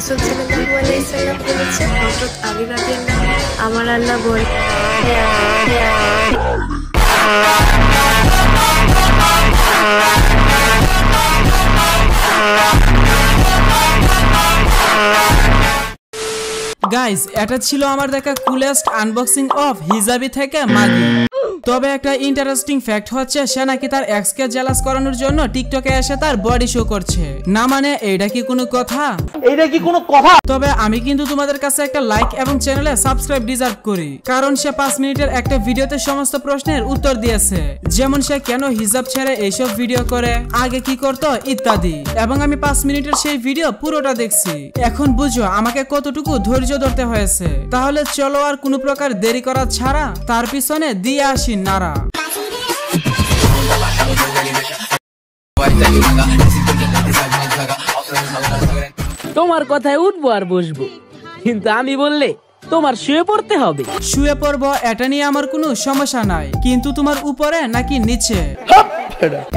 রাসূল সাল্লাল্লাহু আলাইহি সাল্লাম বলেছেন, হযরত আলী রাদিয়াল্লাহু আনহু আমার আল্লাহ বলে গাইস, এটা ছিল আমার দেখা কুলেস্ট আনবক্সিং অফ হিজাবি থেকে মাগি। তবে একটা ইন্টারেস্টিং ফ্যাক্ট হচ্ছে সে নাকি তার এক্স কে জেলাস করানোর জন্য টিকটকে এসে তার বডি শো করছে। না মানে এইটা কি কোনো কথা? এইটা কি কোনো কথা? তবে আমি কিন্তু তোমাদের কাছে একটা লাইক এবং চ্যানেলে সাবস্ক্রাইব ডিজার্ভ করি, কারণ সে 5 মিনিটের একটা ভিডিওতে সমস্ত প্রশ্নের উত্তর দিয়েছে, যেমন সে কেন হিজাব ছেড়ে এইসব ভিডিও করে, আগে কি করতো ইত্যাদি। এবং আমি 5 মিনিটের সেই ভিডিও পুরোটা দেখছি। এখন বুঝো আমাকে কতটুকু ধৈর্য ধরতে হয়েছে। তাহলে চলো আর কোনো প্রকার দেরি করা ছাড়া তার পিছনে দিয়ে আসি নারা। তোমার কথায় উঠবো আর বসবো, কিন্তু আমি বললে তোমার শুয়ে পড়তে হবে। শুয়ে পড়বো এটা নিয়ে আমার কোনো সমস্যা নাই, কিন্তু তোমার উপরে নাকি নিচে?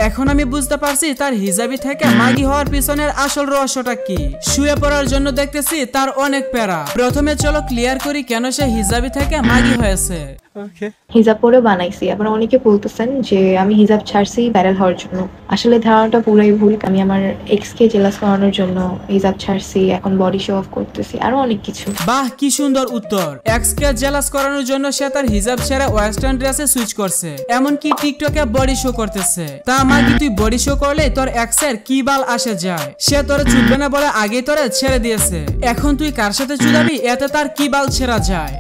এখন আমি বুঝতে পারছি তার হিজাবি থেকে মাগি হওয়ার পিছনের আসল রহস্যটা কি। শুয়ে পড়ার জন্য দেখতেছি তার অনেক প্যারা। প্রথমে চলো ক্লিয়ার করি কেন সে হিজাবি থেকে মাগি হয়েছে। হিজাব পরে বানাইছি। আবার অনেকে বলতেছেন যে আমি হিজাব ছাড়ছি ভাইরাল হওয়ার জন্য। আসলে ধারণাটা পুরাই ভুল। আমি আমার এক্স কে জেলাস করানোর জন্য হিজাব ছাড়ছি, এখন বডি শো অফ করতেছি, আরো অনেক কিছু। বাহ, কি সুন্দর উত্তর। এক্স কে জেলাস করানোর জন্য সে তার হিজাব ছেড়ে ওয়েস্টার্ন ড্রেসে সুইচ করছে, এমনকি টিকটকে বডি শো করতেছে। তা মাগি, তুই বডি শো করলে তোর এক্সের কি বাল আসে যায়? সে তোরে চুদবে না বলে আগেই তোরে ছেড়ে দিয়েছে, এখন তুই কার সাথে চুদাবি এতে তার কি বাল ছেড়া যায়?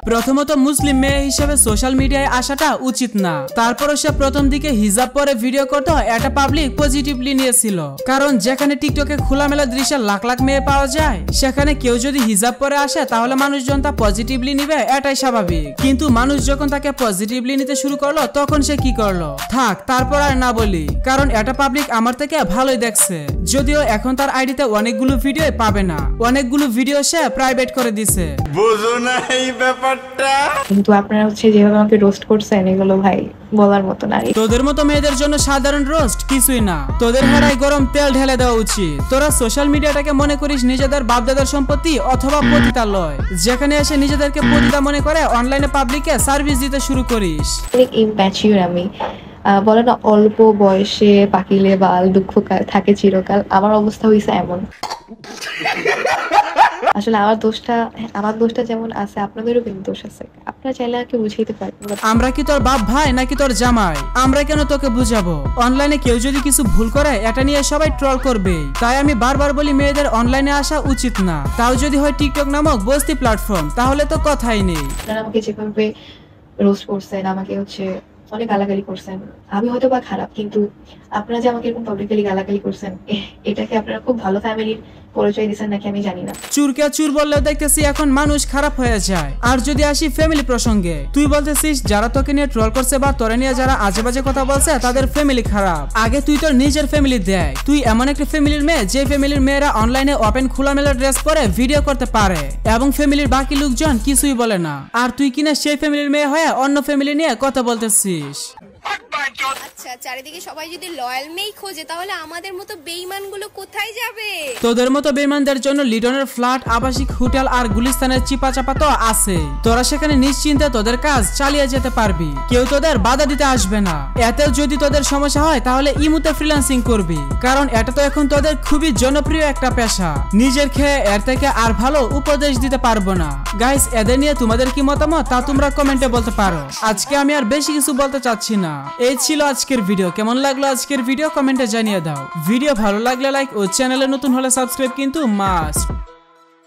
প্রথমত মুসলিম মেয়ে হিসেবে সোশ্যাল মিডিয়ায় আসাটা উচিত না। তারপরও সে প্রথম দিকে হিজাব পরে ভিডিও করতো, এটা পাবলিক পজিটিভলি নিয়েছিল, কারণ যেখানে টিকটকে খোলামেলা দৃশ্যে লাখ লাখ মেয়ে পাওয়া যায়, সেখানে কেউ যদি হিজাব পরে আসে তাহলে মানুষজন তা পজিটিভলি নিবে, এটাই স্বাভাবিক। কিন্তু মানুষ যখন তাকে পজিটিভলি নিতে শুরু করলো তখন সে কি করলো? থাক, তারপর আর না বলি, কারণ এটা পাবলিক আমার থেকে ভালোই দেখছে। যদিও এখন তার আইডিতে অনেকগুলো ভিডিও পাবে না, অনেকগুলো ভিডিও সে প্রাইভেট করে দিছে। বুঝো না এই ব্যাপারটা? কিন্তু আপনারা যেভাবে আমাকে রোস্ট করছেন, এগুলো ভাই বলার মতো না। তোদের মতো মেয়েদের জন্য সাধারণ রোস্ট কিছুই না, তোদের হেরাই গরম তেল ঢেলে দেওয়া উচিত। তোরা সোশ্যাল মিডিয়াটাকে মনে করিস নিজেদের বাপদাদার সম্পত্তি অথবা পতিতালয়, যেখানে এসে নিজেদেরকে পতিতা মনে করে অনলাইনে পাবলিকে সার্ভিস দিতে শুরু করিস। ইম্যাচিউর আমি। বলে না, অল্প বয়সে পাকিলে বাল দুঃখ থাকে চিরকাল। আমার অবস্থা হয়েছে এমন। আসলে আমার দোষটা যেমন আছে, আপনাদেরও কিন্তু দোষ আছে। আপনারা চাইলে আমাকে বুঝাইতে পারবেন। আমরা কি তোর বাপ ভাই নাকি তোর জামাই? আমরা কেন তোকে বুঝাবো? অনলাইনে কেউ যদি কিছু ভুল করে এটা নিয়ে সবাই ট্রল করবে, তাই আমি বারবার বলি মেয়েদের অনলাইনে আসা উচিত না। তাও যদি হয় টিকটক নামক বস্তি প্ল্যাটফর্ম, তাহলে তো কথাই নেই। আপনারা আমাকে যেভাবে রোস্ট করছেন, আমাকে অনেক গালাগালি করছেন, আমি হয়তো বা খারাপ, কিন্তু আপনারা যে আমাকে এরকম পাবলিকলি গালাগালি করছেন, এটাকে আপনারা খুব ভালো ফ্যামিলির পরিচয় দিচ্ছেন নাকি আমি জানি না। চুরকে চুর বললেও দেখতেছি এখন মানুষ খারাপ হয়ে যায়। আর যদি আসি ফ্যামিলি প্রসঙ্গে, তুই বলতেছিস যারা তোকে নিয়ে ট্রল করছে বা তোরে নিয়ে যারা আজে বাজে কথা বলছে তাদের ফ্যামিলি খারাপ। আগে তুই তোর নিজের ফ্যামিলি দেখ। তুই এমন একটা ফ্যামিলির মেয়ে যে ফ্যামিলির মেয়েরা অনলাইনে ওপেন খোলামেলা ড্রেস পরে ভিডিও করতে পারে এবং ফ্যামিলির বাকি লোকজন কিছুই বলে না। আর তুই কিনা সেই ফ্যামিলির মেয়ে হয়ে অন্য ফ্যামিলি নিয়ে কথা বলতেছিস। আচ্ছা, চারিদিকে সবাই যদি লয়াল মেই খোঁজে, তাহলে আমাদের মতো বেঈমানগুলো কোথায় যাবে? তোদের মতো বেঈমানদের জন্য লিটনের ফ্ল্যাট, আবাসিক হোটেল আর গুলিস্তানের চিপা চাপা তো আছে। তোরা সেখানে নিশ্চিন্তে তোদের কাজ চালিয়ে যেতে পারবি, কেউ তোদের বাধা দিতে আসবে না। এতেও যদি তোদের সমস্যা হয় তাহলে ইমুতে ফ্রিল্যান্সিং করবি, কারণ এটা তো এখন তোদের খুবই জনপ্রিয় একটা পেশা। নিজের খেয়ে এর থেকে আর ভালো উপদেশ দিতে পারবো না। গাইস, এদের নিয়ে তোমাদের কি মতামত তা তোমরা কমেন্টে বলতে পারো। আজকে আমি আর বেশি কিছু বলতে চাচ্ছি না। এই ছিল আজকের ভিডিও। কেমন লাগলো আজকের ভিডিও কমেন্টে জানিয়ে দাও। ভিডিও ভালো লাগলে লাইক ও চ্যানেলে নতুন হলে সাবস্ক্রাইব কিন্তু মাস্ট।